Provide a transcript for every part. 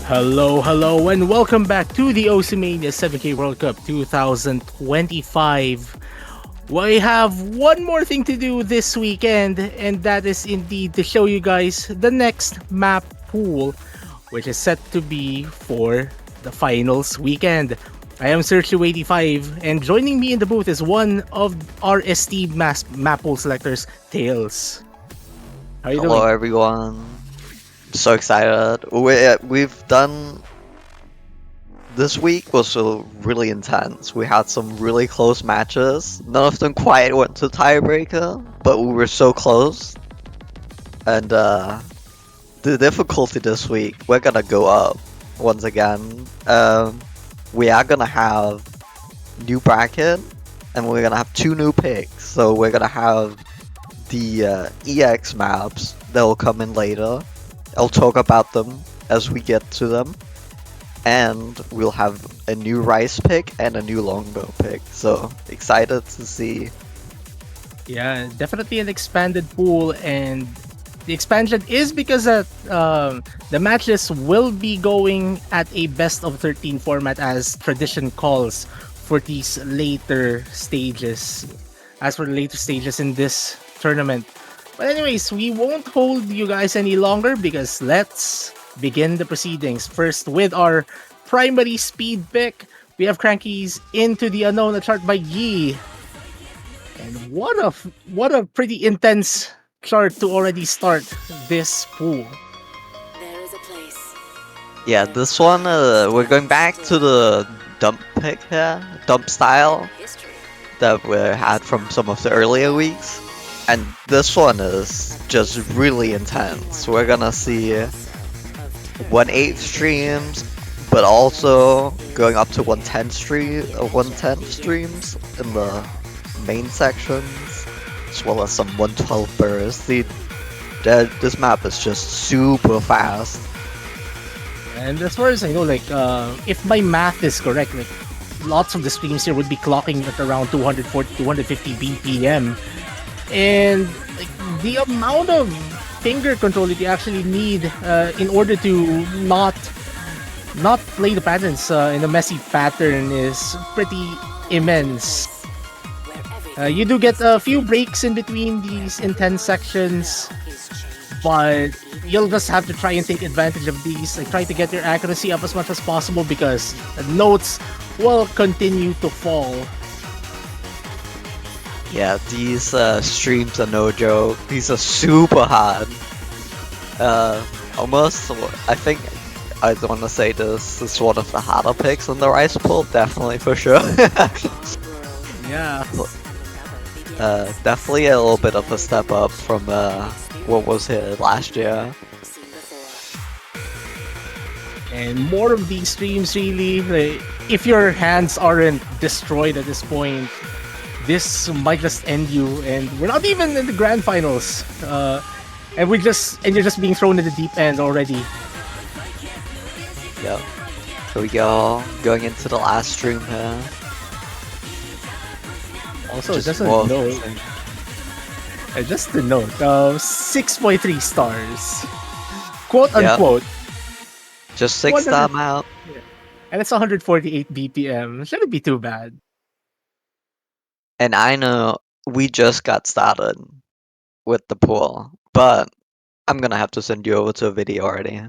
Hello, and welcome back to the Oceania 7K World Cup 2025. We have one more thing to do this weekend, and that is indeed to show you guys the next map pool, which is set to be for the finals weekend. I am Sergio85, and joining me in the booth is one of our esteemed map pool selectors, Tails. How are you Hello doing? everyone. So excited. We've done this week was really intense. We had some really close matches. None of them quite went to tiebreaker, but we were so close. And the difficulty this week, we're gonna go up once again. We are gonna have new bracket, and we're gonna have two new picks. So we're gonna have the EX maps that will come in later. I'll talk about them as we get to them. And we'll have a new rice pick and a new longbow pick. So excited to see. Yeah, definitely an expanded pool, and the expansion is because the matches will be going at a best of 13 format as tradition calls for these later stages. As for the later stages in this tournament. But anyways, we won't hold you guys any longer because let's begin the proceedings. First with our primary speed pick, we have Cranky's Into the Unknown, a chart by Yi. And what a pretty intense chart to already start this pool. There is a place. Yeah, this one, we're going back to the dump pick here, dump style History. that we had from some of the earlier weeks. And this one is just really intense. We're gonna see 1/8 streams, but also going up to 110 streams in the main sections, as well as some 112 bursts. This map is just super fast. And as far as I know, if my math is correct, lots of the streams here would be clocking at around 240, 250 BPM. And the amount of finger control that you actually need in order to not play the patterns in a messy pattern is pretty immense. You do get a few breaks in between these intense sections, but you'll just have to try and take advantage of these. Try to get your accuracy up as much as possible because the notes will continue to fall. Yeah, these streams are no joke. These are super hard. Almost, I think I want to say this is one of the harder picks in the rice pool, definitely for sure. Yeah. Definitely a little bit of a step up from what was here last year. And more of these streams, really. If your hands aren't destroyed at this point, this might just end you, and we're not even in the grand finals. And you're just being thrown in the deep end already. Yep. Here we go, going into the last stream here. Also, Just just a more of note, the same. just a note, 6.3 stars, quote Yep. unquote, Just 6 star mount. and it's 148 BPM. Shouldn't be too bad. And I know we just got started with the pool, but I'm gonna have to send you over to a video already.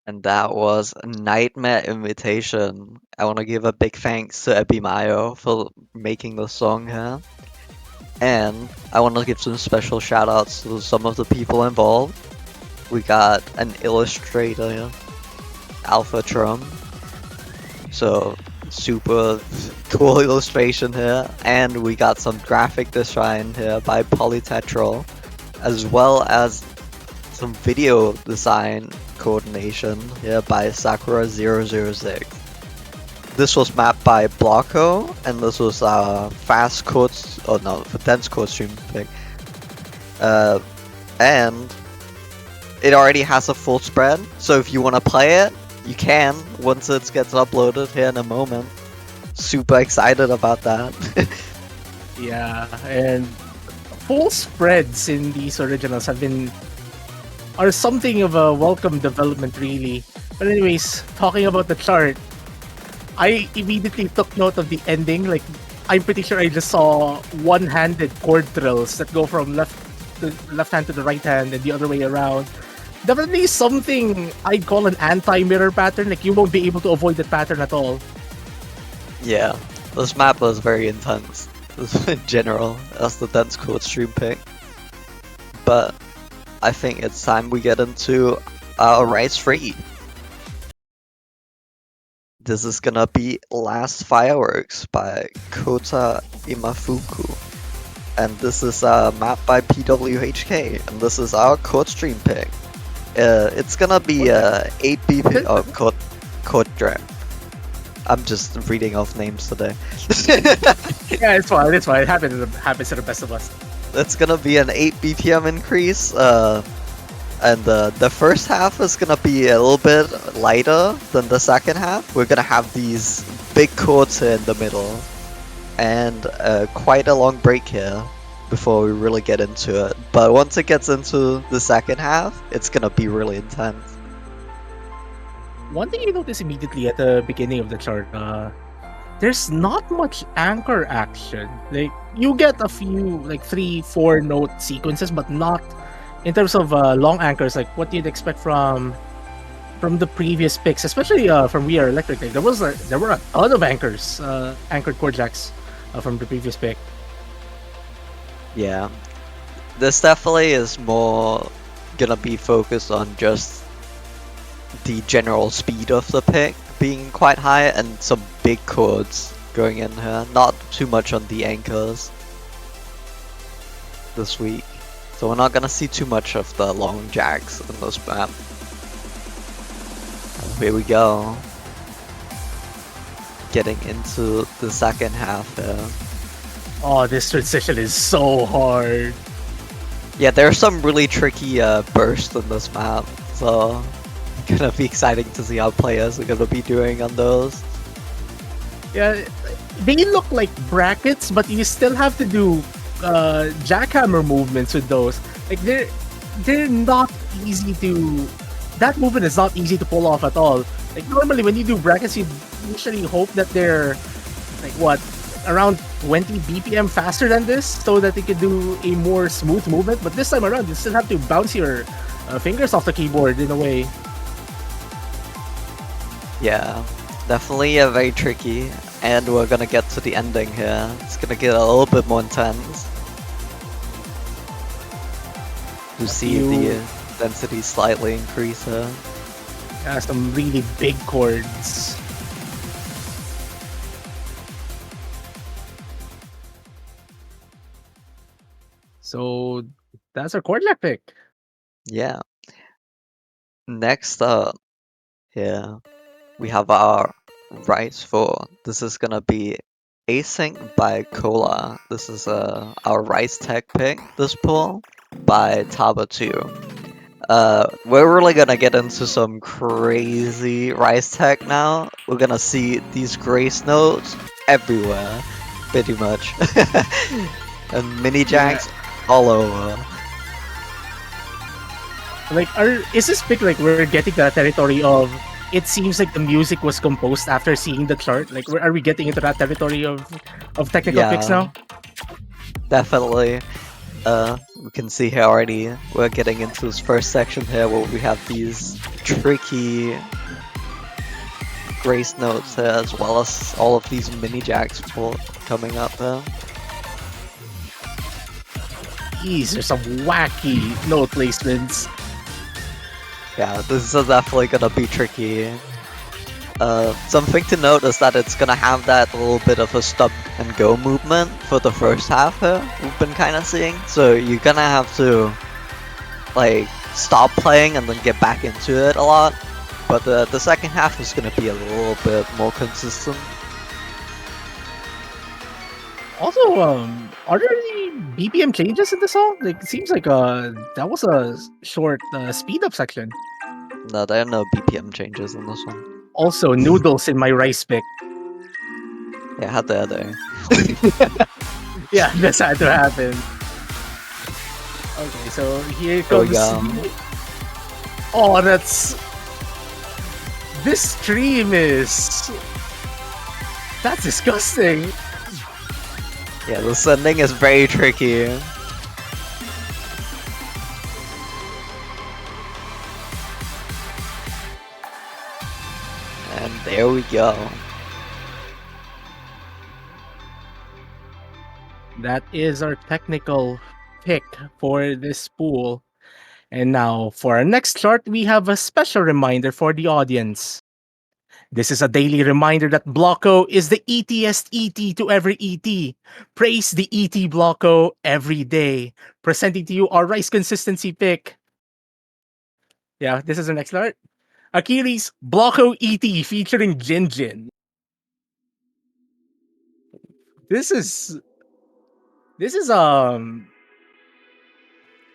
And that was Nightmare Invitation. I want to give a big thanks to Ebimayo for making the song here. And I want to give some special shout outs to some of the people involved. We got an illustrator, Alpha Trum. So, super cool illustration here. And we got some graphic design here by Polytetral, as well as some video design coordination here by Sakura006. This was mapped by Blocko, and this was fast codes, oh no, dense code stream pick. And it already has a full spread, so if you want to play it, you can once it gets uploaded here in a moment. Super excited about that. Yeah, and full spreads in these originals are something of a welcome development, really. But anyways, talking about the chart, I immediately took note of the ending. Like, I'm pretty sure I just saw one-handed chord drills that go from left hand to the right hand and the other way around. Definitely something I'd call an anti-mirror pattern. Like, you won't be able to avoid that pattern at all. Yeah, this map was very intense. In general, that's the dense code stream pick. But I think it's time we get into Rise Free. This is gonna be Last Fireworks by Kota Imafuku. And this is mapped by PWHK, and this is our code stream pick. It's gonna be 8 BP. Oh, code draft. I'm just reading off names today. Yeah, it's fine. It's fine. It happens to the best of us. It's gonna be an 8 BPM increase. And the first half is gonna be a little bit lighter than the second half. We're gonna have these big chords here in the middle, and quite a long break here before we really get into it. But once it gets into the second half, it's gonna be really intense. One thing you notice immediately at the beginning of the chart, there's not much anchor action. Like, you get a few, like 3-4 note sequences, but not in terms of long anchors, like what you'd expect from the previous picks, especially from We Are Electric. Like, there were a ton of anchors, anchored chord jacks from the previous pick. Yeah, this definitely is more gonna be focused on just the general speed of the pick being quite high and some big chords going in here. Not too much on the anchors this week. So we're not gonna see too much of the long jacks in this map. Here we go. Getting into the second half here. Oh, this transition is so hard. Yeah, there's some really tricky bursts in this map, so it's gonna be exciting to see how players are gonna be doing on those. Yeah, they look like brackets, but you still have to do jackhammer movements with those. Like, they're not easy to. That movement is not easy to pull off at all. Like, normally when you do brackets, you usually hope that they're like what, around 20 BPM faster than this, so that they can do a more smooth movement. But this time around, you still have to bounce your fingers off the keyboard in a way. Yeah, definitely very tricky, and we're gonna get to the ending here. It's gonna get a little bit more intense. You see the density slightly increase here. Yeah, some really big chords. So that's our chord jack pick. Yeah. Next up, here we have our Rise 4. This is gonna be Async by Cola. This is our Rise Tech pick this pull by Taba 2. We're really gonna get into some crazy Rise Tech now. We're gonna see these grace notes everywhere, pretty much. And mini jacks all over. Like, is this pick like we're getting to that territory of it seems like the music was composed after seeing the chart? Like, are we getting into that territory of technical picks now? Definitely. We can see here already. We're getting into this first section here where we have these tricky grace notes here, as well as all of these mini jacks coming up here. These are some wacky note placements. Yeah, this is definitely gonna be tricky. Something to note is that it's gonna have that little bit of a stop and go movement for the first half here, we've been kind of seeing. So you're gonna have to like stop playing and then get back into it a lot. But the second half is gonna be a little bit more consistent. Also, are there any BPM changes in the song? Like, it seems like that was a short speed up section. No, there are no BPM changes in this one. Also, noodles in my rice pick. Yeah, how dare they? Yeah, that's had to happen. Okay, so here Here we comes. go. Oh, that's. This stream is. That's disgusting. Yeah, the sending is very tricky. And there we go. That is our technical pick for this pool. And now, for our next chart, we have a special reminder for the audience. This is a daily reminder that Blocko is the ETest ET to every ET. Praise the ET Blocko every day. Presenting to you our rice consistency pick. Yeah, this is the next chart. Akiri's Blocko ET featuring Jin Jin. This is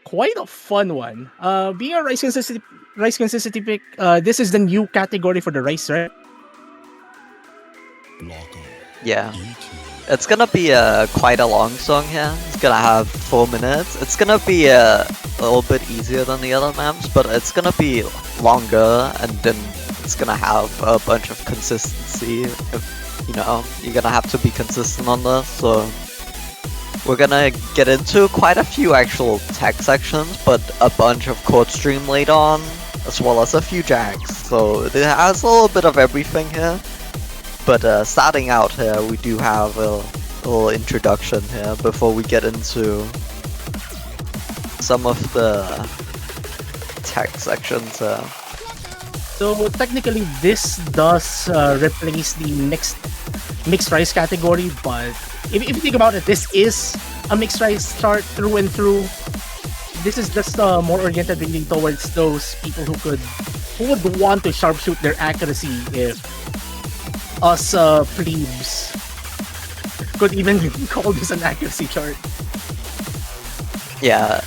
quite a fun one. Being a rice consistency pick, this is the new category for the rice, right? Yeah. It's gonna be quite a long song here. It's gonna have 4 minutes. It's gonna be a little bit easier than the other maps, but it's gonna be longer, and then it's gonna have a bunch of consistency. You know, you're gonna have to be consistent on this, so we're gonna get into quite a few actual tech sections, but a bunch of chord stream later on, as well as a few jacks. So it has a little bit of everything here. But starting out here, we do have a little introduction here before we get into some of the tech sections. So technically, this does replace the next mixed rice category, but if you think about it, this is a mixed rice chart through and through. This is just more oriented really towards those people who would want to sharpshoot their accuracy if us plebes could even call this an accuracy chart. Yeah,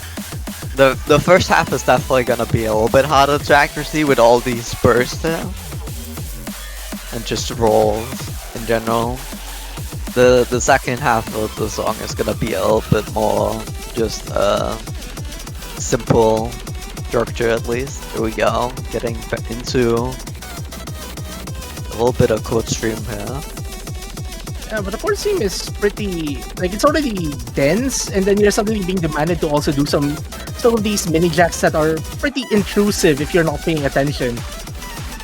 the first half is definitely gonna be a little bit harder to accuracy with all these bursts here, and just rolls in general. The second half of the song is gonna be a little bit more just simple structure at least. Here we go, getting into a little bit of chord stream here. Yeah, but the chord stream is pretty, like, it's already dense, and then you're suddenly being demanded to also do some of these mini jacks that are pretty intrusive if you're not paying attention.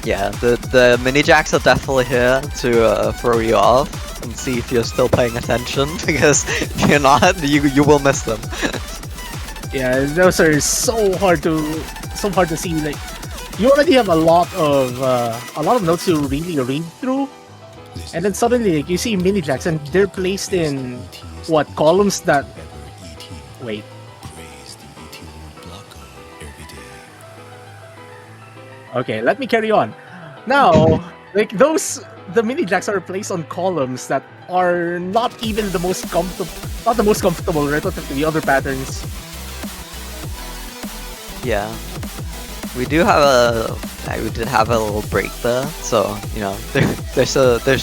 Yeah, the mini jacks are definitely here to throw you off and see if you're still paying attention, because if you're not, you will miss them. Yeah, those are so hard to see. Like, you already have a lot of notes to really read through, and then suddenly, like, you see mini jacks, and they're placed in what columns that. Wait. Okay, let me carry on. Now, like, the mini jacks are placed on columns that are not even the most comfortable relative to the other patterns. Yeah, we did have a little break there, so you know there's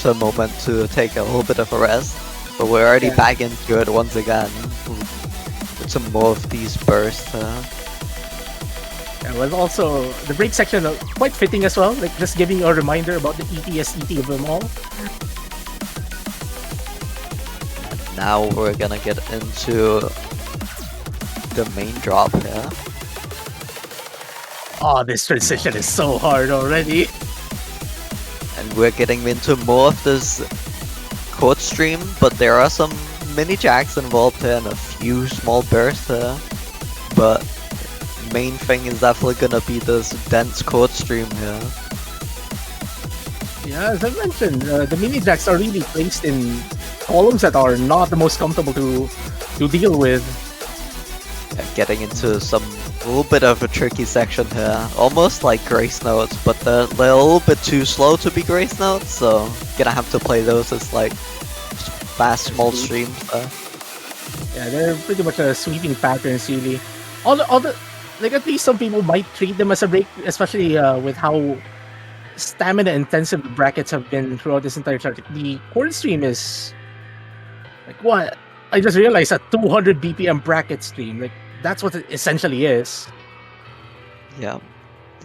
a moment to take a little bit of a rest, but we're already back into it once again with some more of these bursts. Yeah, well, also the break section quite fitting as well, like just giving you a reminder about the ETS ET of them all. And now we're gonna get into the main drop here. Oh, this transition is so hard already. And we're getting into more of this court stream, but there are some mini jacks involved here and a few small bursts here. But main thing is definitely gonna be this dense court stream here. Yeah, as I mentioned, the mini jacks are really placed in columns that are not the most comfortable to deal with. And getting into some little bit of a tricky section here, almost like grace notes, but they're a little bit too slow to be grace notes, so gonna have to play those as like fast small streams. Yeah, they're pretty much a sweeping patterns, really. All the, like at least some people might treat them as a break, especially with how stamina intensive the brackets have been throughout this entire chart. The core stream is like what? I just realized a 200 BPM bracket stream. Like that's what it essentially is. Yeah,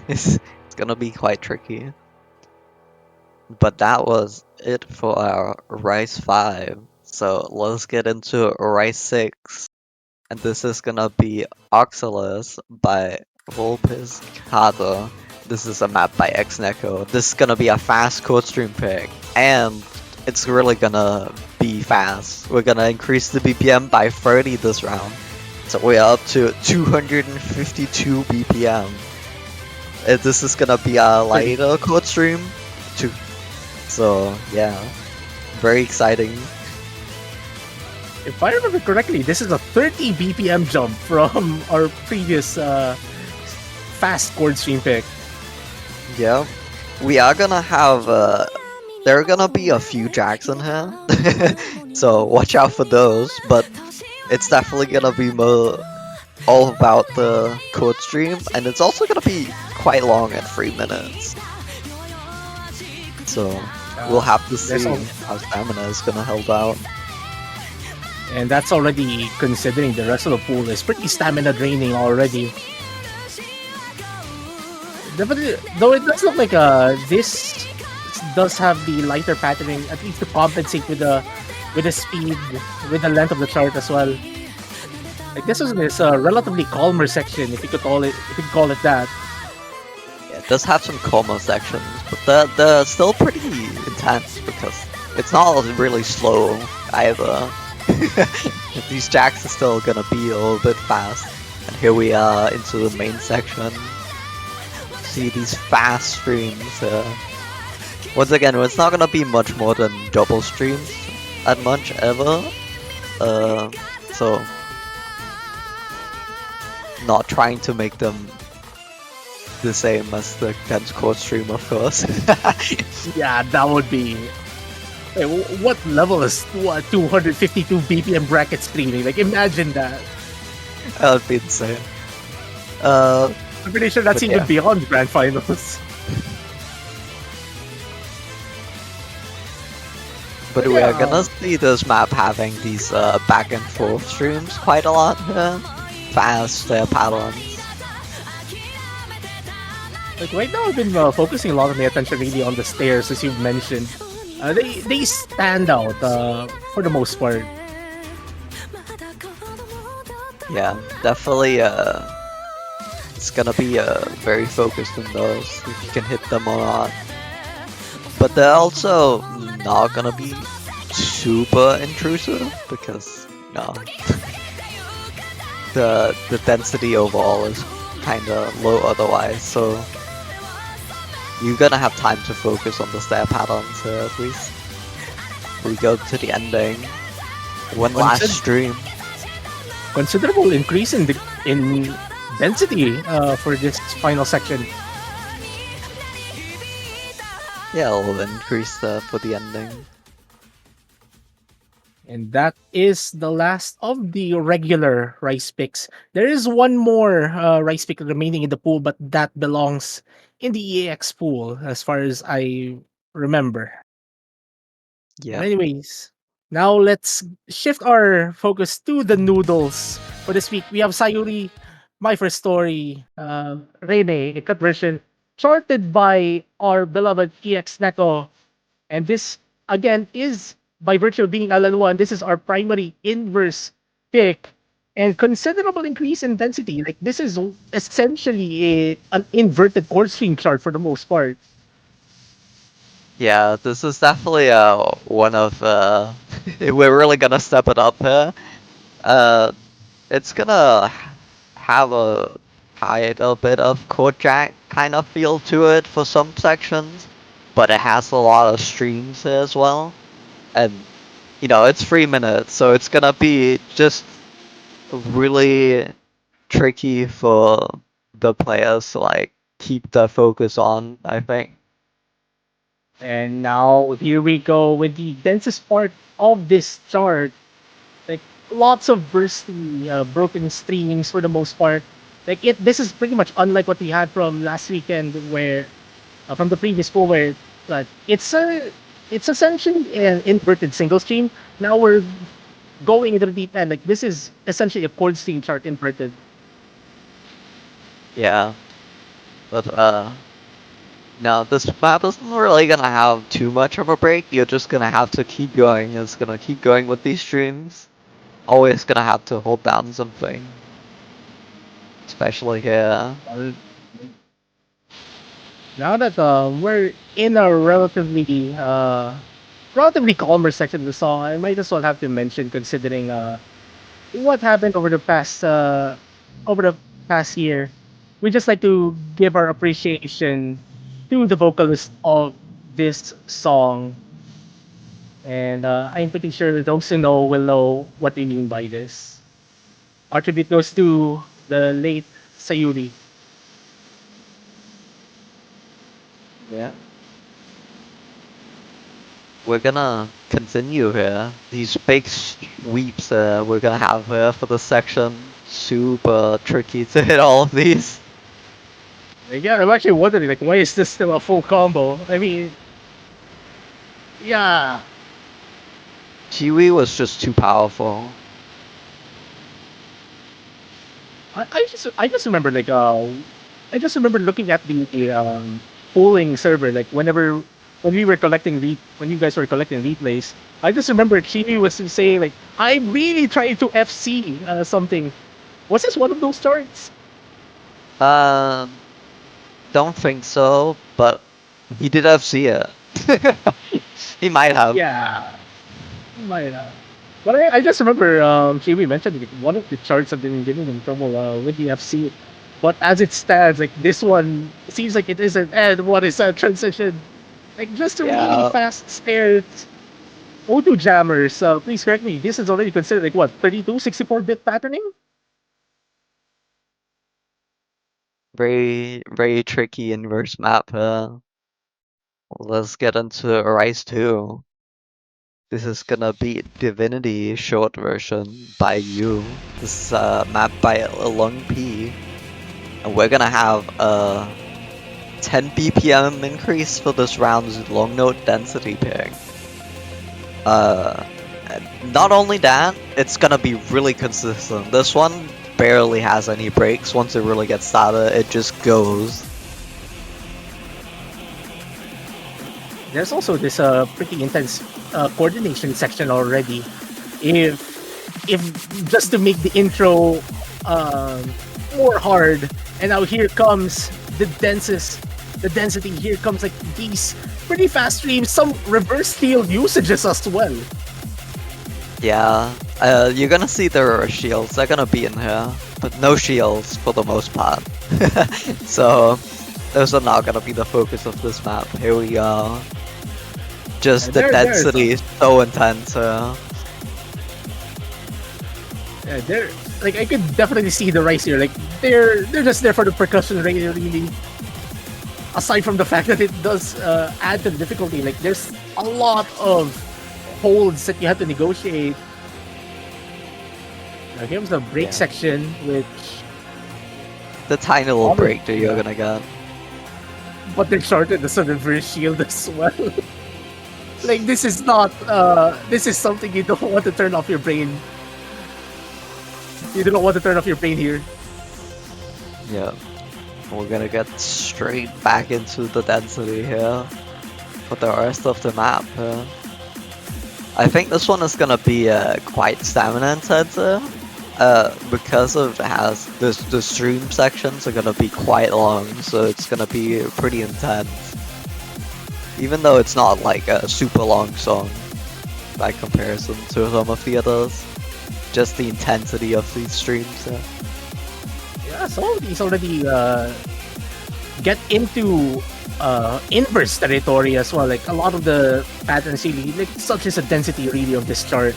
it's gonna be quite tricky. But that was it for our Rise 5. So let's get into Rise 6. And this is gonna be Oxalis by Volpis Kado. This is a map by Xneko. This is gonna be a fast code stream pick. And it's really gonna be fast. We're gonna increase the BPM by 30 this round. So we're up to 252 BPM. This is gonna be a lighter code stream too. So yeah, very exciting. If I remember correctly, this is a 30 BPM jump from our previous fast chord stream pick. Yeah, we are gonna have there are gonna be a few jacks in here, so watch out for those. But it's definitely gonna be more all about the code stream, and it's also gonna be quite long at 3 minutes. So we'll have to see how stamina is gonna hold out. And that's already considering the rest of the pool is pretty stamina draining already. Definitely, though it does look like this does have the lighter patterning, at least to compensate with the speed, with the length of the chart as well. Like this is this relatively calmer section, if you could call it that. Yeah, it does have some calmer sections, but they're still pretty intense because it's not really slow either. These jacks are still gonna be a little bit fast. And here we are into the main section. See these fast streams. Once again, it's not gonna be much more than double streams at much ever. So not trying to make them the same as the dense core stream, of course. Yeah, that would be. Hey, what level is 252 BPM bracket streaming? Like, imagine that. That would be insane. I'm pretty sure that's But even yeah. beyond grand finals. But we are gonna see this map having these back and forth streams quite a lot here. Fast patterns. Like right now, I've been focusing a lot of my attention really on the stairs, as you've mentioned. They stand out for the most part. Yeah, definitely it's gonna be very focused on those, if you can hit them or not. But they're also not gonna be super intrusive because no, the density overall is kinda low otherwise, so you're gonna have time to focus on the stair patterns here at least. We go to the ending. One last stream. Considerable increase in density for this final section. Yeah, a little increase for the ending. And that is the last of the regular rice picks. There is one more rice pick remaining in the pool, but that belongs in the EAX pool, as far as I remember. But Yeah. anyways, now let's shift our focus to the noodles. For this week, we have Sayuri, My First Story, Rene, a cut version, sorted by our beloved EX Neko. And this, again, is by virtue of being Alan 1, this is our primary inverse pick. and considerable increase in density. Like this is essentially an inverted chord stream chart for the most part. Yeah, this is definitely one of we're really gonna step it up here. Uh, it's gonna have a bit of chord jack kind of feel to it for some sections, but it has a lot of streams here as well. And it's 3 minutes, so it's gonna be just really tricky for the players to like keep the focus on, I think. And now here we go with the densest part of this chart. Like lots of bursty, broken streams for the most part. Like this is pretty much unlike what we had from last weekend, where from the previous pool, where it's essentially an inverted single stream. Now we're going into the deep end. Like this is essentially a chord stream chart inverted. Yeah, but no, this map isn't really gonna have too much of a break. You're just gonna have to keep going. It's gonna keep going with these streams. Always gonna have to hold down something, especially here. Uh, Now that we're in a relatively calmer section of the song, I might as well have to mention, considering what happened over the past year. We just like to give our appreciation to the vocalist of this song, and I'm pretty sure those who know will know what we mean by this. Our tribute goes to the late Sayuri. Yeah. We're gonna continue here. These big sweeps we're gonna have here for the section. Super tricky to hit all of these. Like, yeah, I'm actually wondering, like, why is this still a full combo? I mean, yeah, Chiwi was just too powerful. I just remember like I just remember looking at the polling server, like when we were when you guys were collecting replays. I just remember Chibi was saying like, I'm really trying to FC something. Was this one of those charts? Um, don't think so, but he did FC it. He might have. Yeah, might but I just remember Chibi mentioned like, one of the charts have been getting in trouble with the FC. But as it stands, like this one seems like it isn't. And what is that transition? Like just a really Yeah, fast stare. O2 jammers, please correct me. This is already considered like what, 32, 64-bit patterning? very, very tricky inverse map here. Let's get into Rise 2. This is gonna be Divinity short version by you. This is map by Lung P. And we're gonna have a 10 BPM increase for this round's long note density pick. Uh, Not only that, it's gonna be really consistent. This one barely has any breaks. Once it really gets started, it just goes. There's also this pretty intense coordination section already. If if just to make the intro um, more hard, and now here comes the density. Here comes like these pretty fast streams, some reverse field usages as well. Yeah, you're gonna see there are shields. They're gonna be in here, but no shields for the most part. So those are not gonna be the focus of this map. Here we go. Just And the there's density is so intense. they're like I could definitely see the rise here. Like they're just there for the percussion rate, really. Aside from the fact that it does add to the difficulty, like there's a lot of holds that you have to negotiate. Now here's the break Yeah. section, which The tiny little Probably- break that you're gonna get. but they shorted the sudden reverse shield as well. Like this is not this is something you don't want to turn off your brain. You don't want to turn off your brain here. Yeah. We're gonna get straight back into the density here for the rest of the map. I think this one is gonna be quite stamina intensive. because of has the stream sections are gonna be quite long, so it's gonna be pretty intense. Even though it's not like a super long song by comparison to some of the others, just the intensity of these streams. Yeah. Yeah, some of these already get into inverse territory as well. Like a lot of the patterns really, like such is a density really of this chart.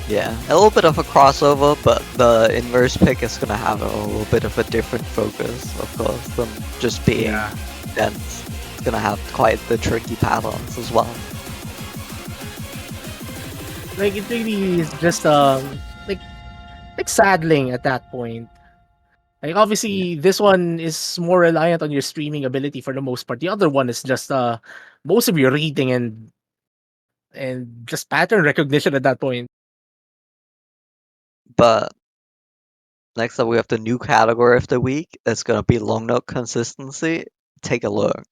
Yeah, a little bit of a crossover, but the inverse pick is gonna have a little bit of a different focus, of course, than just being Yeah. dense. It's gonna have quite the tricky patterns as well. Like it really is just like saddling at that point. Like Yeah. obviously this one is more reliant on your streaming ability for the most part. The other one is just most of your reading and just pattern recognition at that point. But next up, we have the new category of the week. It's gonna be long note consistency. Take a look.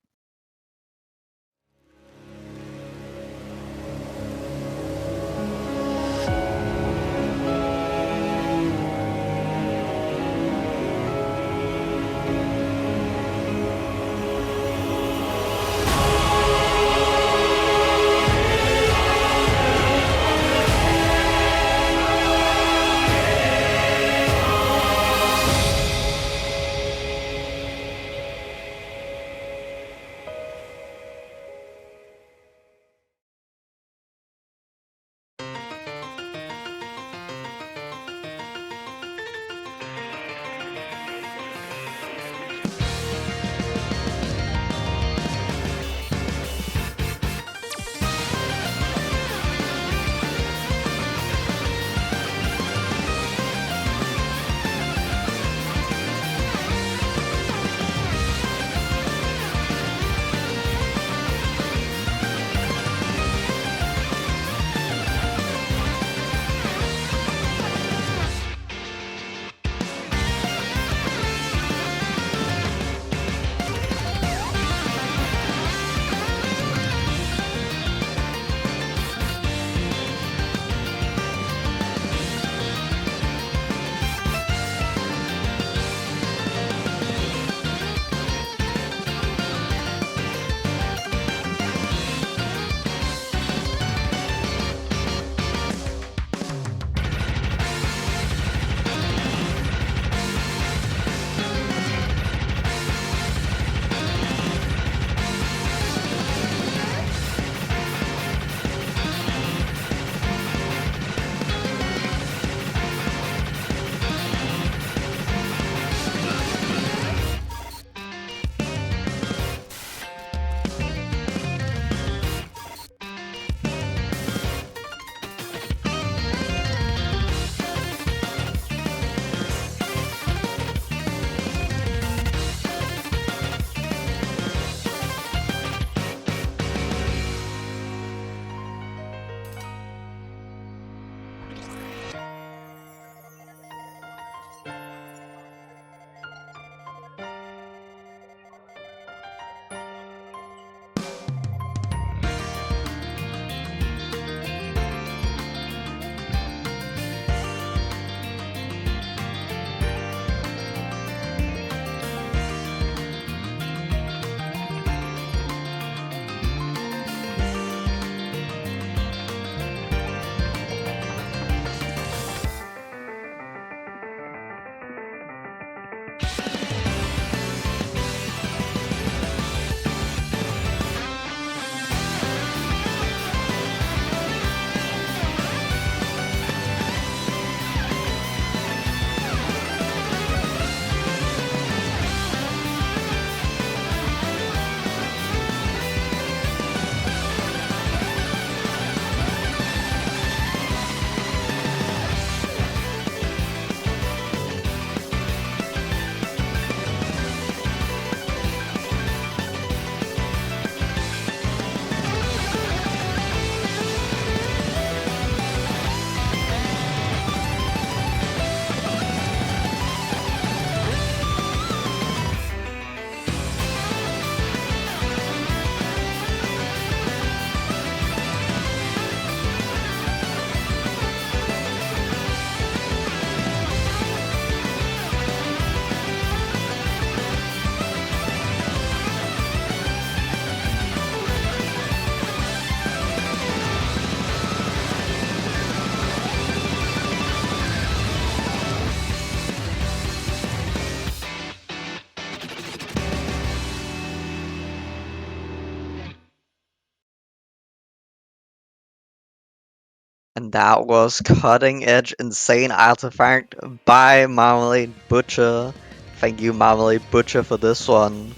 And that was Cutting Edge Insane Artifact by Marmalade Butcher. Thank you, Marmalade Butcher, for this one.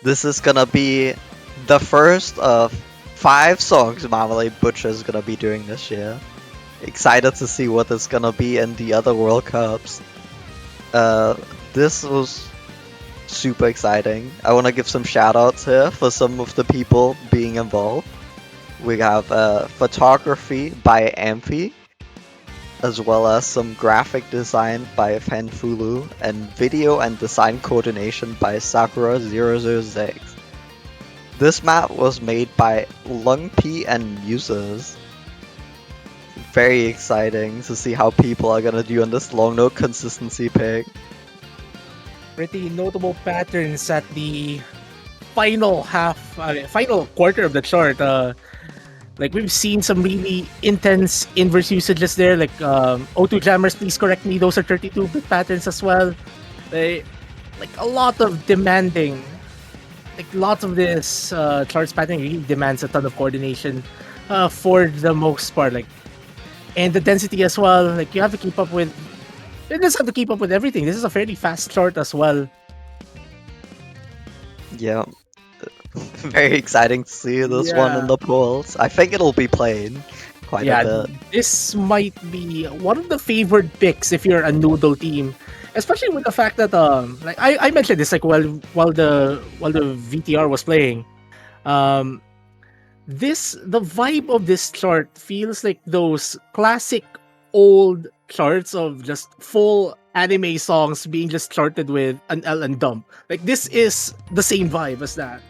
This is gonna be the first of 5 songs Marmalade Butcher is gonna be doing this year. Excited to see what it's gonna be in the other World Cups. This was super exciting. I want to give some shoutouts here for some of the people being involved. We have photography by Amphi, as well as some graphic design by Fanfulu, and video and design coordination by Sakura006. This map was made by Lungp and Muses. Very exciting to see how people are gonna do on this long note consistency pick. Pretty notable patterns at the final quarter of the chart. Like we've seen some really intense inverse usages there. Like O2 jammers, please correct me. Those are 32-bit patterns as well. They, like a lot of demanding. Like lots of this charts pattern really demands a ton of coordination for the most part. Like and the density as well. Like you have to keep up with. You just have to keep up with everything. This is a fairly fast chart as well. Yeah. Very exciting to see this one in Yeah. the polls. I think it'll be played quite a bit. This might be one of the favored picks if you're a noodle team, especially with the fact that like I mentioned this like while the VTR was playing, um, the vibe of this chart feels like those classic old charts of just full anime songs being just charted with an L and dump. Like this is the same vibe as that.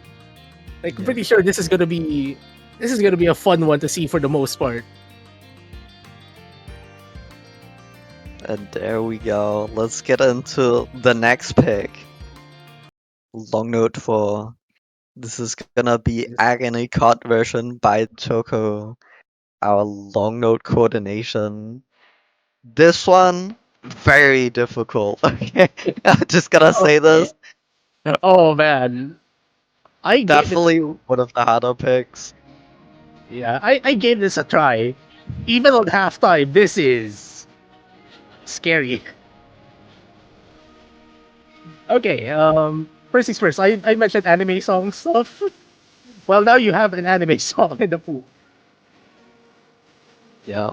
Like I'm Yeah. pretty sure this is gonna be a fun one to see for the most part. And there we go. Let's get into the next pick. Long note 4. This is gonna be Agony Cut version by Toko. Our long note coordination. This one, very difficult. Okay, I'm just gonna say this. Oh man, I gave it. Definitely one of the harder picks. Yeah, I gave this a try. Even on halftime, this is scary. Okay, first things first. I mentioned anime song stuff. Well, now you have an anime song in the pool. Yeah,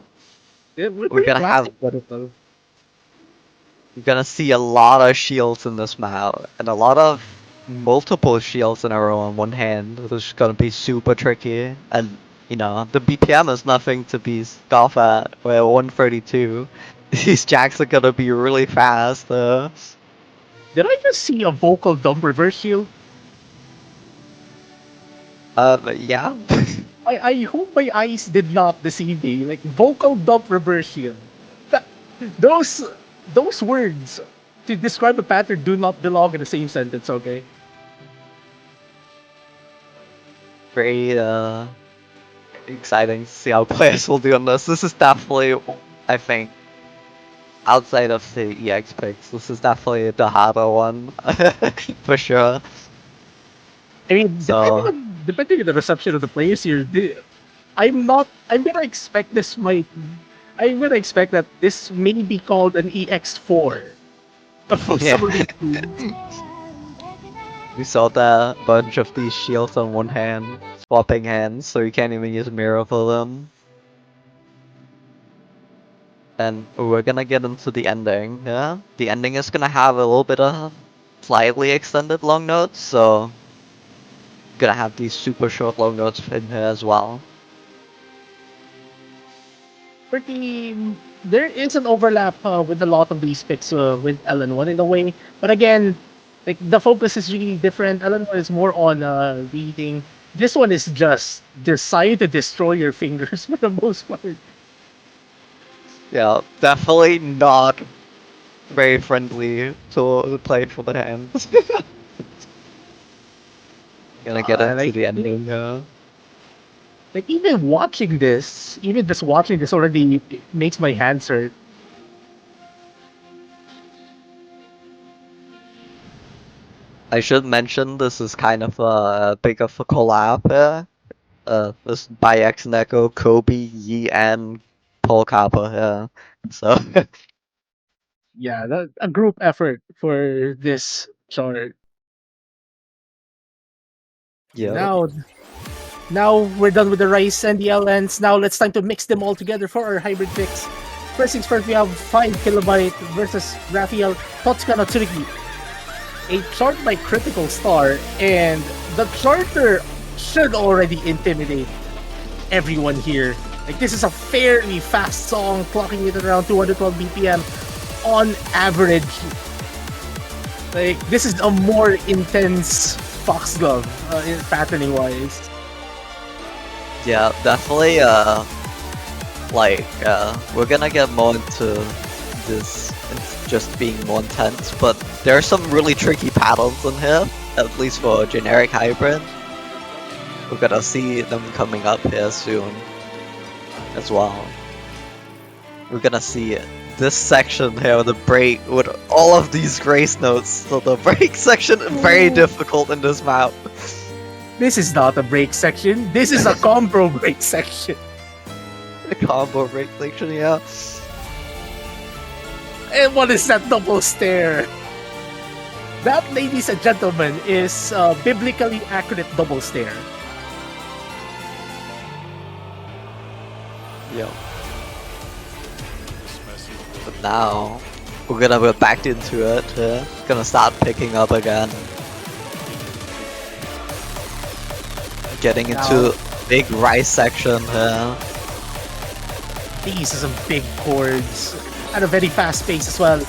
We're we're pretty gonna have classic, but it's You're gonna see a lot of shields in this map, and a lot of multiple shields in a row on one hand. This is gonna be super tricky, and the BPM is nothing to be scoffed at. We're at 132. These jacks are gonna be really fast. Did I just see a vocal dump reverse shield? Yeah. I hope my eyes did not deceive me. Like vocal dump reverse shield. That, those those words to describe a pattern do not belong in the same sentence. Okay. Very exciting to see how players will do on this. This is definitely, I think, outside of the EX picks, this is definitely the harder one for sure. I mean, So depending on the reception of the players here, I'm not. I'm gonna expect this might. I'm gonna expect that this may be called an EX4 of yeah, some of these teams. we saw that bunch of these shields on one hand, swapping hands, so you can't even use mirror for them. And we're gonna get into the ending. Yeah, the ending is gonna have a little bit of slightly extended long notes, so gonna have these super short long notes in here as well. Pretty. There is an overlap with a lot of these picks with LN1 in a way, but again, like the focus is really different. LN1 is more on reading. This one is just designed to destroy your fingers for the most part. Yeah, definitely not very friendly to play for the hands. Gonna get into Like the ending now. Like even watching this, even just watching this already makes my hands hurt. I should mention this is kind of a big of a collab here. This by X Neko, Kobe, Yi, and Pole Kappa, yeah. So Yeah, a group effort for this chart. yeah. Now, now we're done with the rice and the LNs. Now let's time to mix them all together for our hybrid picks. First things first, we have 5 kilobyte versus Raphael Totsukano Tsurugi. A chart by Critical Star, and the charter should already intimidate everyone here. Like, this is a fairly fast song, clocking it at around 212 BPM on average. Like, this is a more intense Foxglove, patterning wise. Yeah, definitely. We're gonna get more into this just being more intense, but there are some really tricky patterns in here, at least for generic hybrid. We're gonna see them coming up here soon as well. We're gonna see this section here with the break with all of these grace notes. So the break section is very difficult in this map. This is not a break section. This is a combo break section. The combo break section, yeah. And what is that double stare? That, ladies and gentlemen, is a biblically accurate double stare. Yeah. But now we're gonna go back into it. Gonna start picking up again. Getting into big rice section here. These are some big chords at a very fast pace as well.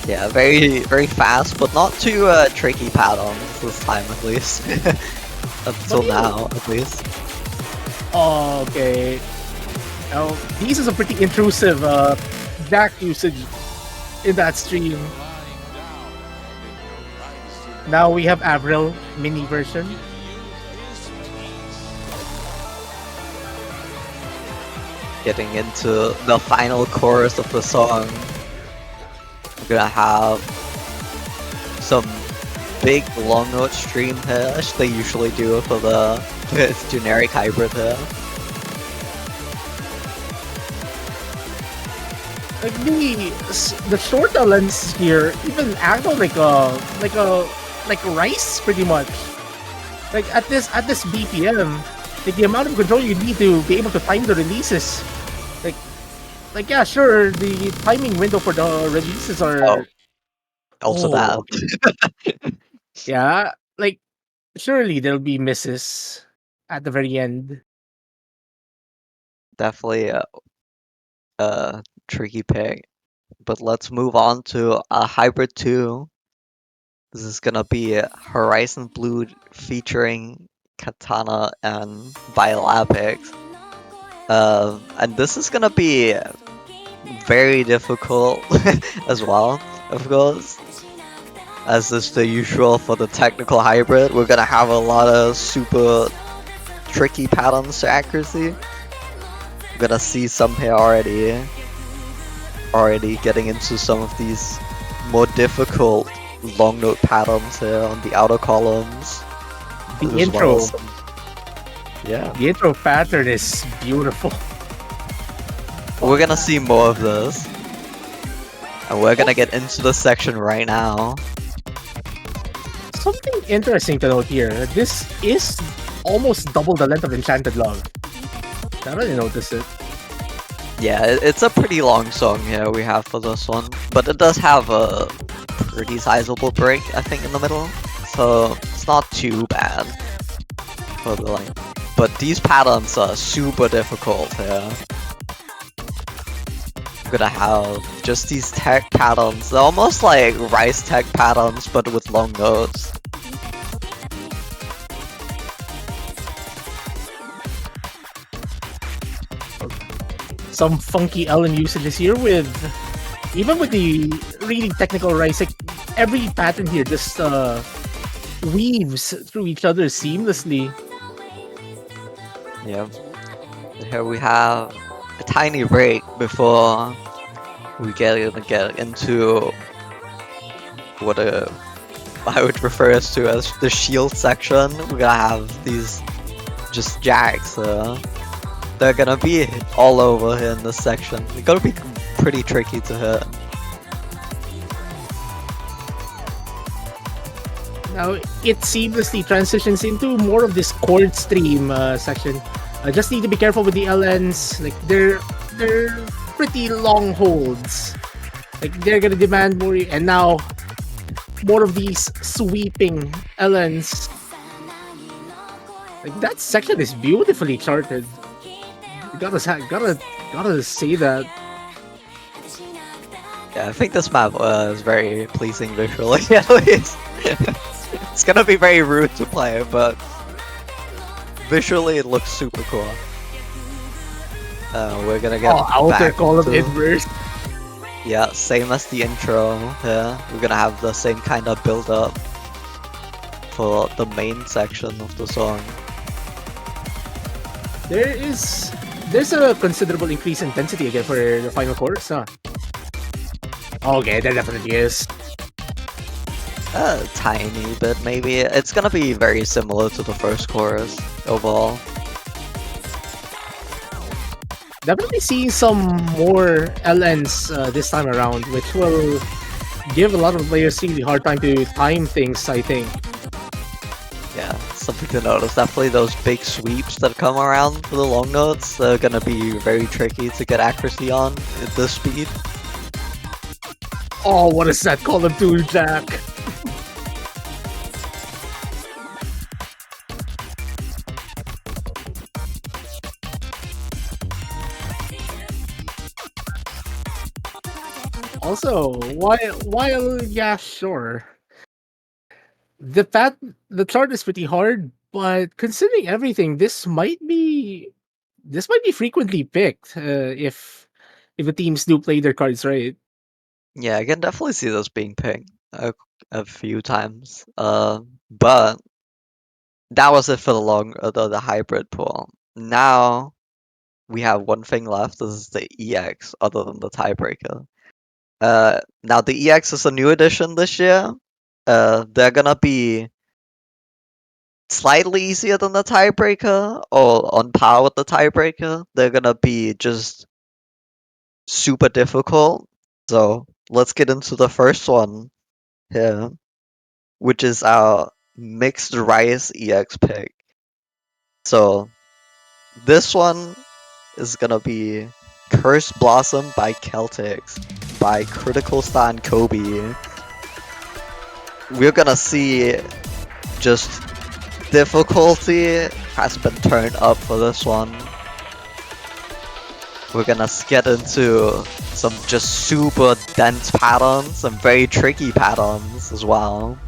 Yeah, very very fast, but not too tricky patterns this time at least. Until now, at least. Okay. Now, these are some pretty intrusive DAC usage in that stream. Now we have Avril mini version. Getting into the final chorus of the song. We're gonna have some big long note stream here, as they usually do for the generic hybrid here. Like the short lens here even act like rice pretty much. Like at this BPM, like the amount of control you need to be able to time the releases. Like yeah, sure, the timing window for the releases are Also that. yeah, like surely there'll be misses at the very end. Definitely a tricky pick. But let's move on to a hybrid 2. This is gonna be Horizon Blue featuring Katana and Biolabics. And this is gonna be very difficult as well, of course. As is the usual for the technical hybrid, we're gonna have a lot of super tricky patterns to accuracy. We're gonna see some here already getting into some of these more difficult long note patterns here on the outer columns. The as intro, well as yeah. the intro pattern is beautiful. We're gonna see more of this. And we're gonna get into the section right now. Something interesting to note here. This is almost double the length of Enchanted Love. I really noticed it. Yeah, it's a pretty long song here we have for this one. But it does have a pretty sizable break, I think, in the middle. So it's not too bad for the length. But these patterns are super difficult here. I'm gonna have just these tech patterns. They're almost like rice tech patterns, but with long notes. Some funky Ellen usages here with even with the really technical rice, like every pattern here just weaves through each other seamlessly. Yeah. Here we have a tiny break before we get into what I would refer to as the shield section. We're gonna have these just jacks. They're gonna be all over here in this section. It's gonna be pretty tricky to hit. Now it seamlessly transitions into more of this chord stream section. Just need to be careful with the LNs. Like they're pretty long holds. Like they're gonna demand more, and now more of these sweeping LNs. Like that section is beautifully charted. You gotta say that. Yeah, I think this map is very pleasing visually, at least. It's gonna be very rude to play, but visually it looks super cool. We're gonna get outer back column to, inverse. yeah, same as the intro. Yeah, we're gonna have the same kind of build up for the main section of the song. There's a considerable increase in intensity again for the final chorus, huh? Okay, there definitely is. A tiny bit, maybe. It's gonna be very similar to the first chorus overall. Definitely seeing some more LNs this time around, which will give a lot of players really hard time to time things, I think. Yeah, something to notice. Definitely those big sweeps that come around for the long notes, they're gonna be very tricky to get accuracy on at this speed. Oh, what is that column 2, Jack? Also, while yeah, sure. The chart is pretty hard, but considering everything, this might be frequently picked if the teams do play their cards right. Yeah, I can definitely see those being picked a few times. But that was it for the hybrid pool. Now we have one thing left. This is the EX, other than the tiebreaker. Now the EX is a new addition this year. They're gonna be slightly easier than the tiebreaker, or on par with the tiebreaker. They're gonna be just super difficult. So let's get into the first one here, which is our mixed rice EX pick. So this one is gonna be Curse Blossom by Celtics by Critical Star and Kobe. We're gonna see just difficulty has been turned up for this one. We're gonna get into some just super dense patterns, some very tricky patterns as well.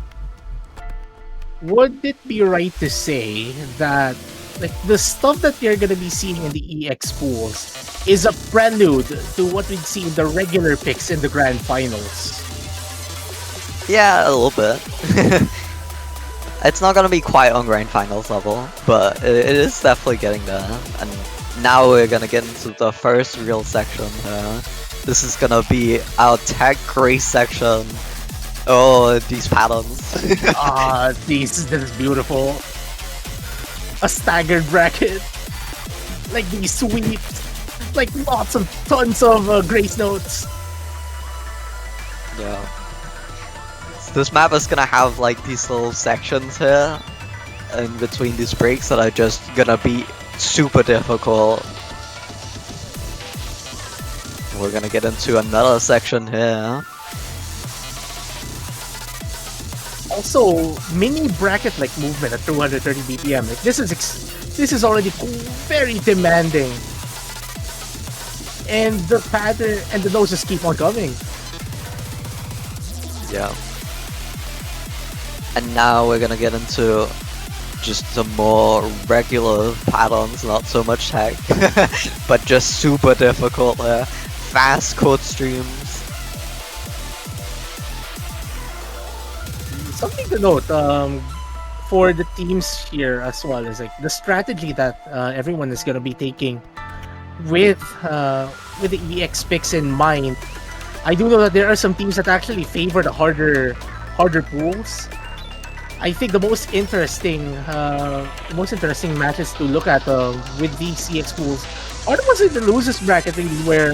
Would it be right to say that like the stuff that you're gonna be seeing in the EX pools is a prelude to what we'd see in the regular picks in the grand finals? Yeah, a little bit. It's not gonna be quite on grand finals level, but it is definitely getting there. And now we're gonna get into the first real section. This is gonna be our tech grace section. Oh, these patterns. This is beautiful. A staggered bracket. Like these sweeps. Like tons of grace notes. Yeah. So this map is gonna have like these little sections here in between these breaks that are just gonna be super difficult. We're gonna get into another section here. Also, mini bracket like movement at 230 BPM. Like this is already very demanding, and the pattern and the notes just keep on coming. Yeah. And now we're gonna get into just some more regular patterns, not so much tech, but just super difficult there. Fast chord streams. Something to note for the teams here as well is like the strategy that everyone is gonna be taking with the EX picks in mind. I do know that there are some teams that actually favor the harder pools. I think the most interesting matches to look at with these CX pools are the ones in the losers bracket, really, where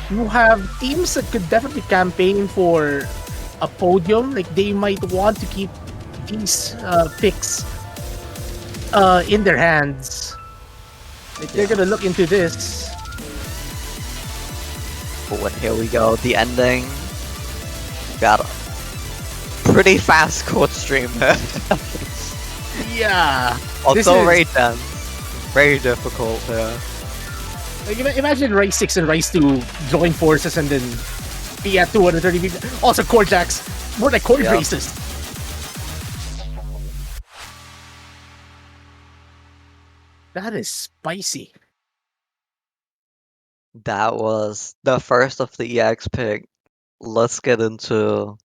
you have teams that could definitely campaign for a podium. Like they might want to keep these picks in their hands. Like they're gonna look into this. But here we go, the ending. Got a pretty fast court stream here. Yeah. Also very dense. Very difficult here. Like imagine Rise 6 and Rise 2 join forces and then be at 230 people. Also core jacks. More like core races. That is spicy. That was the first of the EX pick. Let's get into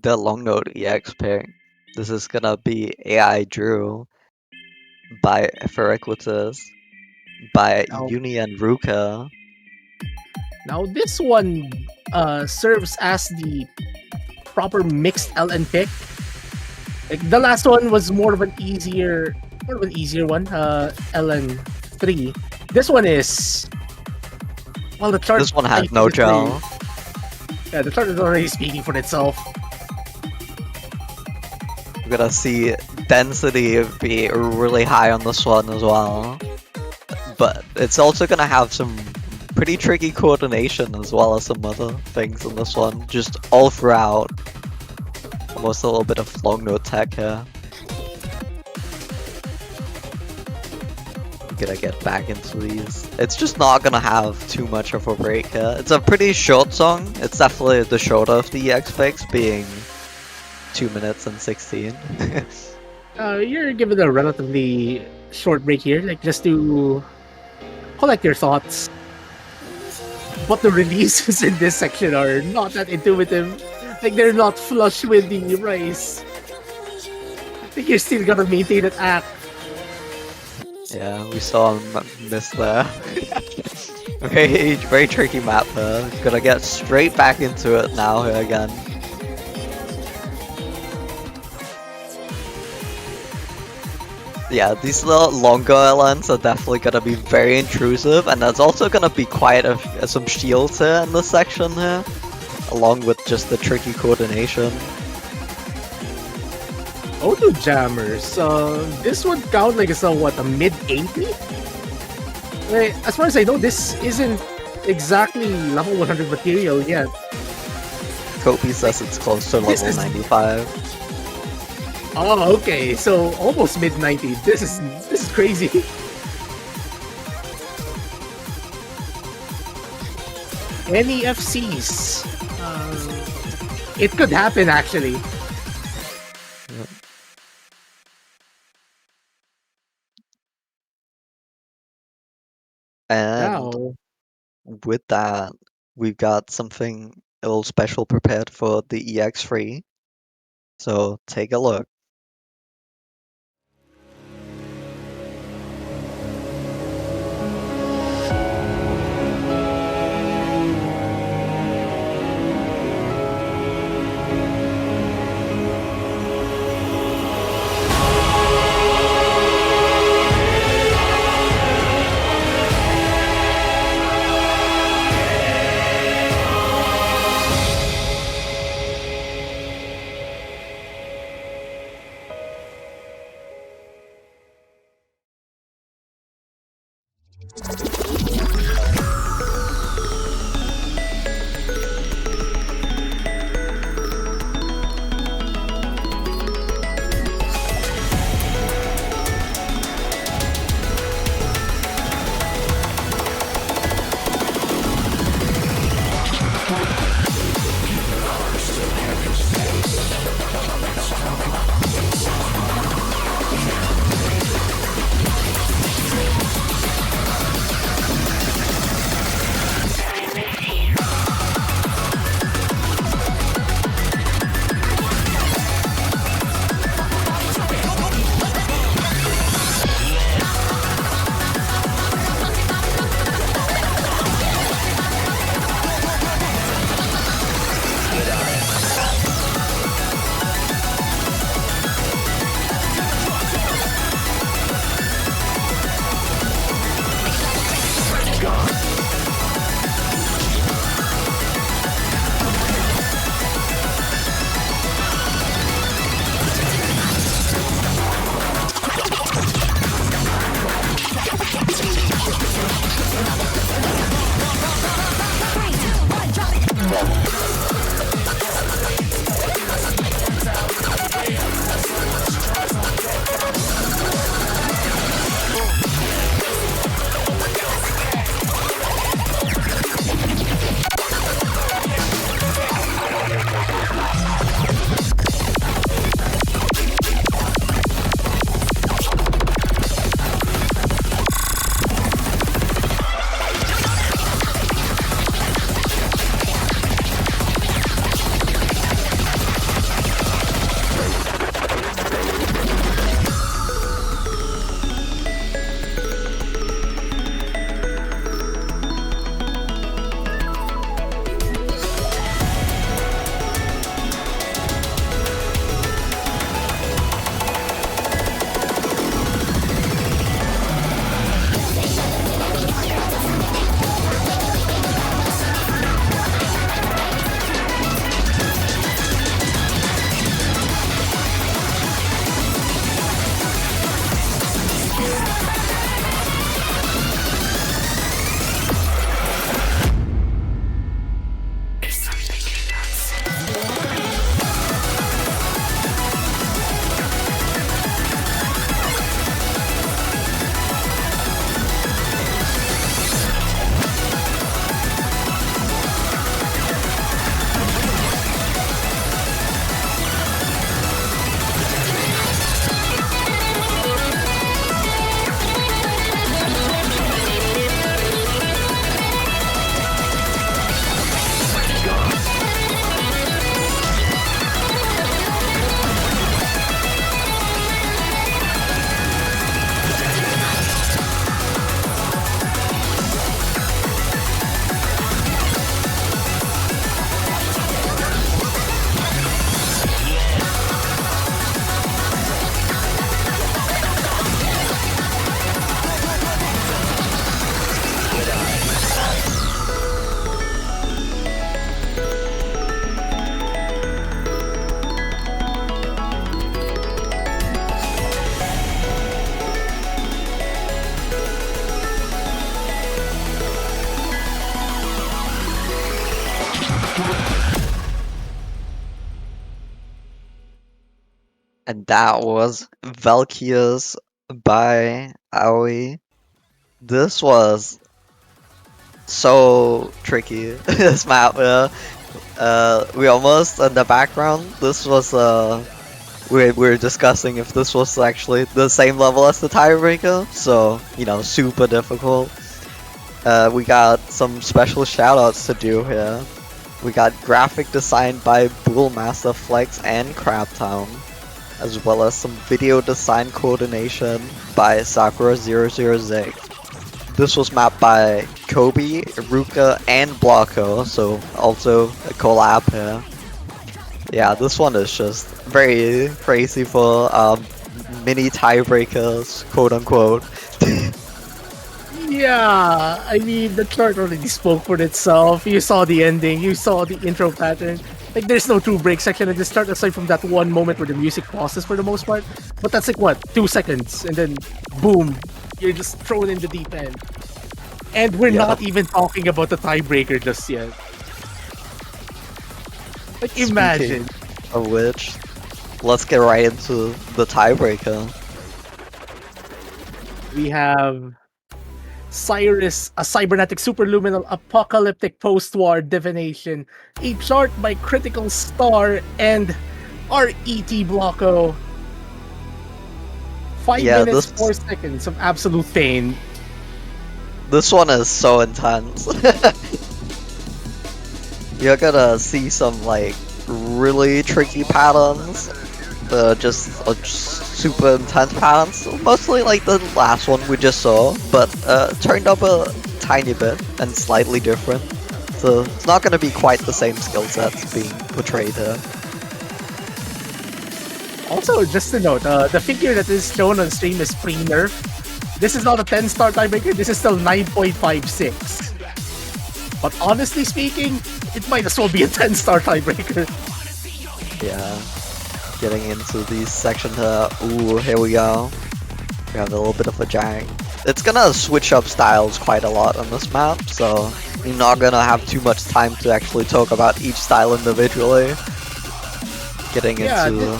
the long note EX pick. This is gonna be AI Drew by Ferrequitus by Now, Uni and Ruka. now this one serves as the proper mixed LN pick. Like the last one was more of an easier one, LN3. This one is, well, the chart. This one has no gel. Yeah, the chart is already speaking for itself. We're gonna see density be really high on this one as well. But it's also gonna have some pretty tricky coordination as well as some other things in this one. Just all throughout. Almost a little bit of long note tech here. I'm gonna get back into these. It's just not gonna have too much of a break here. It's a pretty short song. It's definitely the shorter of the EX picks, being 2 minutes and 16. You're given a relatively short break here, like just to collect your thoughts. But the releases in this section are not that intuitive. Like they're not flush with the Rise. I think you're still gonna maintain that act. Yeah, we saw him miss there. Very tricky map there. Gonna get straight back into it now here again. Yeah, these little longer LNs are definitely gonna be very intrusive, and there's also gonna be quite some shields here in this section here, along with just the tricky coordination. Auto jammers. This would count like a what, a mid 80? Like, as far as I know, this isn't exactly level 100 material yet. Kopi says it's close to level 95. Oh, okay. So almost mid 90. This is crazy. Any FCs? It could happen actually. And Now, with that, we've got something a little special prepared for the EX3. So take a look. And that was Valkyries by Aoi. This was so tricky. This map, we almost in the background. This was we were discussing if this was actually the same level as the tiebreaker. So you know, super difficult. We got some special shoutouts to do here. We got graphic design by Bullmaster Flex and Crabtown, as well as some video design coordination by Sakura006. This was mapped by Kobe, Ruka, and Blocko, so also a collab here. Yeah, this one is just very crazy for mini tiebreakers, quote unquote. Yeah, I mean, the chart already spoke for itself. You saw the ending, you saw the intro pattern. Like, there's no true break section at the start aside from that one moment where the music pauses for the most part. But that's like, what, 2 seconds? And then, boom, you're just thrown in the deep end. And we're Yeah. not even talking about the tiebreaker just yet. Like, imagine. Speaking of which, let's get right into the tiebreaker. We have Cyrus, a cybernetic superluminal apocalyptic post-war divination, a chart by Critical Star, and RET Blocko. 5 Yeah, minutes, this- 4 seconds of absolute pain. This one is so intense. You're gonna see some like really tricky patterns, just super intense patterns. Mostly like the last one we just saw, but turned up a tiny bit and slightly different. So it's not gonna be quite the same skill sets being portrayed here. Also, just to note, the figure that is shown on stream is pre-nerf. This is not a 10-star tiebreaker, this is still 9.56. But honestly speaking, it might as well be a 10-star tiebreaker. Yeah. Getting into these sections here. Ooh, here we go. We have a little bit of a jag. It's gonna switch up styles quite a lot on this map, so you're not gonna have too much time to actually talk about each style individually. Getting into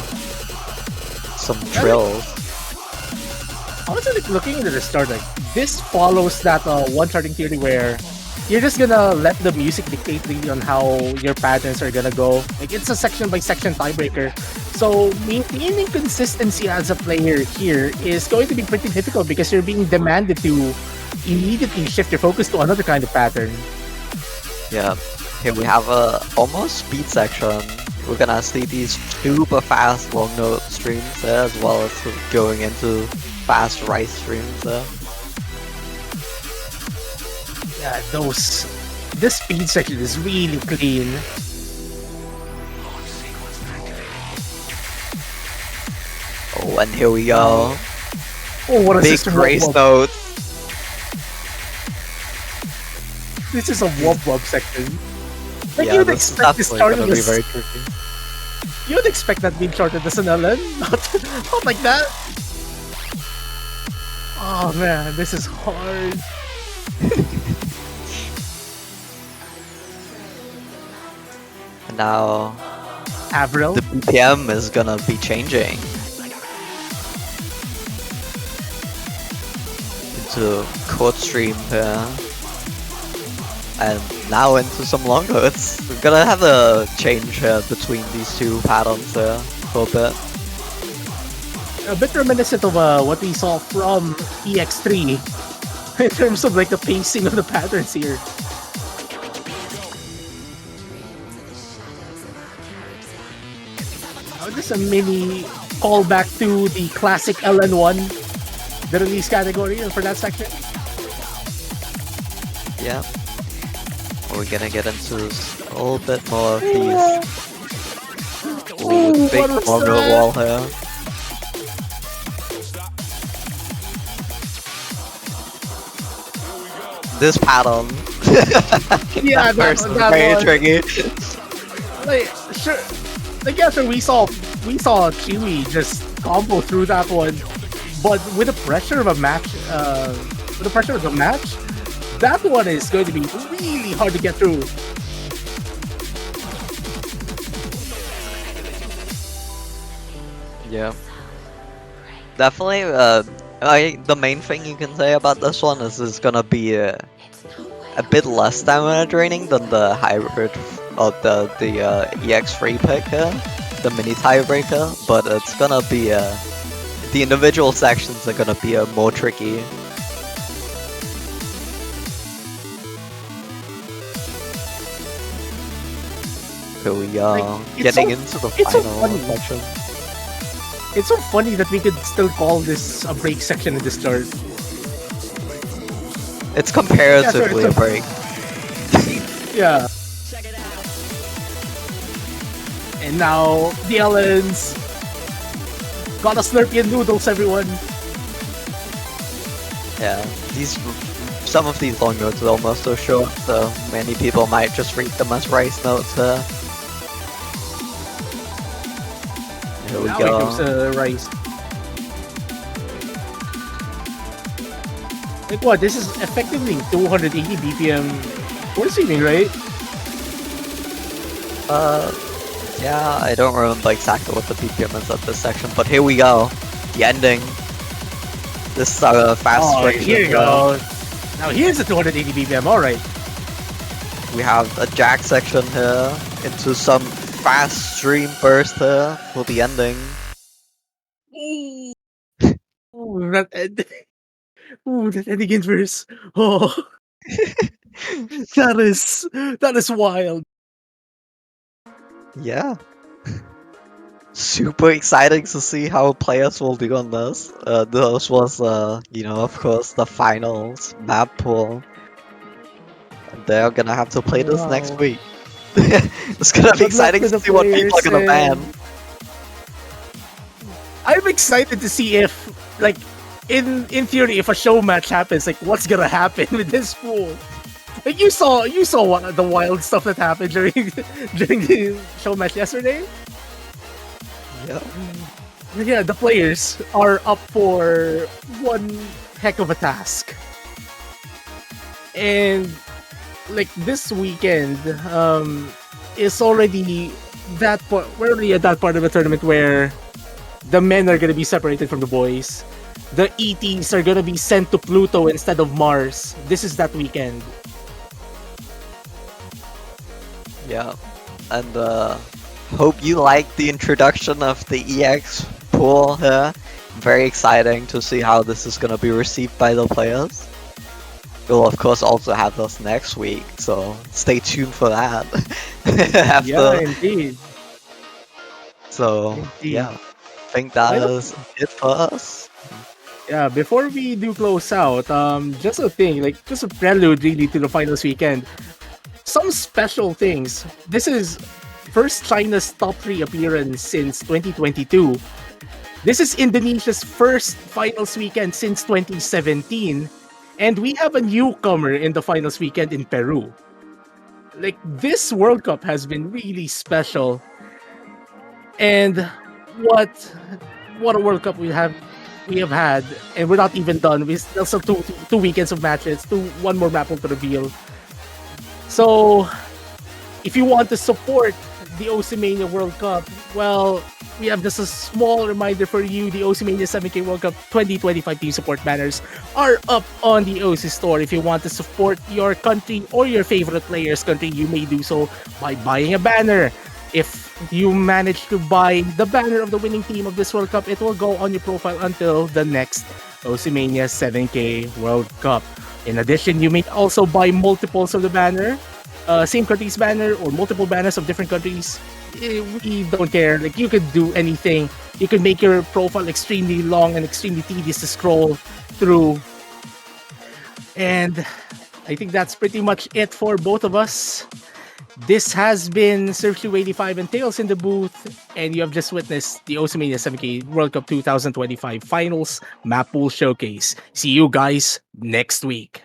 some drills. Honestly, like, looking into the start, like, this follows that one charting theory where you're just gonna let the music dictate really on how your patterns are gonna go. Like, it's a section by section tiebreaker. So maintaining consistency as a player here is going to be pretty difficult because you're being demanded to immediately shift your focus to another kind of pattern. Yeah. Here we have a almost speed section. We're gonna see these super fast long note streams there, as well as going into fast right streams there. Yeah, this speed section is really clean. Oh, and here we go. Oh, what a Big system grace wub. note. This is a wub section. Like, Yeah, you'd this is expect this definitely started gonna be as very tricky. You'd expect that being shorted as an LN, not like that. Oh man, this is hard. And now Avril. the BPM is gonna be changing into chord stream here, and now into some long notes. We're gonna have a change here between these two patterns there for a bit. A bit reminiscent of what we saw from EX3 in terms of like the pacing of the patterns here. Just a mini callback to the classic LN1, the release category for that section. Yeah. We're gonna get into a little bit more of these. Ooh, Ooh, big what was long note that? wall here. This pattern. Yeah, that first one, that very one. tricky. Like, sure. Like, after we saw Chewy just combo through that one, but with the pressure of a match, that one is going to be really hard to get through. Yeah, definitely. The main thing you can say about this one is it's gonna be a bit less stamina draining than the hybrid of the EX3 pick here, the mini tiebreaker. But it's gonna be the individual sections are gonna be more tricky. Here we Like, are it's so getting into the it's so final funny. section. It's so funny that we could still call this a break section in this chart. It's Yeah, comparatively a break. yeah. And now the Ellens got a Slurpee noodles, everyone. Yeah, some of these long notes are almost so short, so many people might just read them as rice notes. Here we Now go. it goes Rice. Like what? This is effectively 280 BPM force feeding, right? Yeah, I don't remember exactly what the BPM is at this section, but here we go. The ending. This is our fast Oh, section. here you go. Now here's the 280 BPM. All right. We have a jack section here into some fast stream burst here for the ending. Ooh, ooh, that ending inverse. Oh, that is wild. Yeah. Super exciting to see how players will do on this. This was, of course, the finals map pool. And they're gonna have to play this next Wow. week. It's gonna be Good luck exciting to to the see what people are players, gonna ban. and I'm excited to see if, like, in theory, if a show match happens, like, what's gonna happen with this pool? Like, you saw the wild stuff that happened during during the show match yesterday. Yeah. Yeah, the players are up for one heck of a task, and like this weekend, is already that part. We're already at that part of the tournament where the men are gonna be separated from the boys. The ETs are gonna be sent to Pluto instead of Mars. This is that weekend. Yeah. And hope you like the introduction of the EX pool here. Very exciting to see how this is gonna be received by the players. We'll of course also have this next week, so stay tuned for that. Yeah, After, indeed. so Indeed. yeah, I think that is it for us. Yeah, before we do close out, just a thing, like just a prelude really to the finals weekend. Some special things. This is first China's top 3 appearance since 2022. This is Indonesia's first finals weekend since 2017. And we have a newcomer in the finals weekend in Peru. Like, this World Cup has been really special. And what what a World Cup we have had, and we're not even done. We still have two weekends of matches, one more map to reveal. So if you want to support the Osimania World Cup, well, we have just a small reminder for you. The Osimania 7K World Cup 2025 team support banners are up on the OC store. If you want to support your country or your favorite player's country, you may do so by buying a banner. If you manage to buy the banner of the winning team of this World Cup, it will go on your profile until the next Osimania 7K World Cup. In addition, you may also buy multiples of the banner, same country's banner or multiple banners of different countries. We don't care. Like, you could do anything. You could make your profile extremely long and extremely tedious to scroll through. And I think that's pretty much it for both of us. This has been Surf285 and Tails in the Booth, and you have just witnessed the Osimania 7K World Cup 2025 Finals Mappool Showcase. See you guys next week.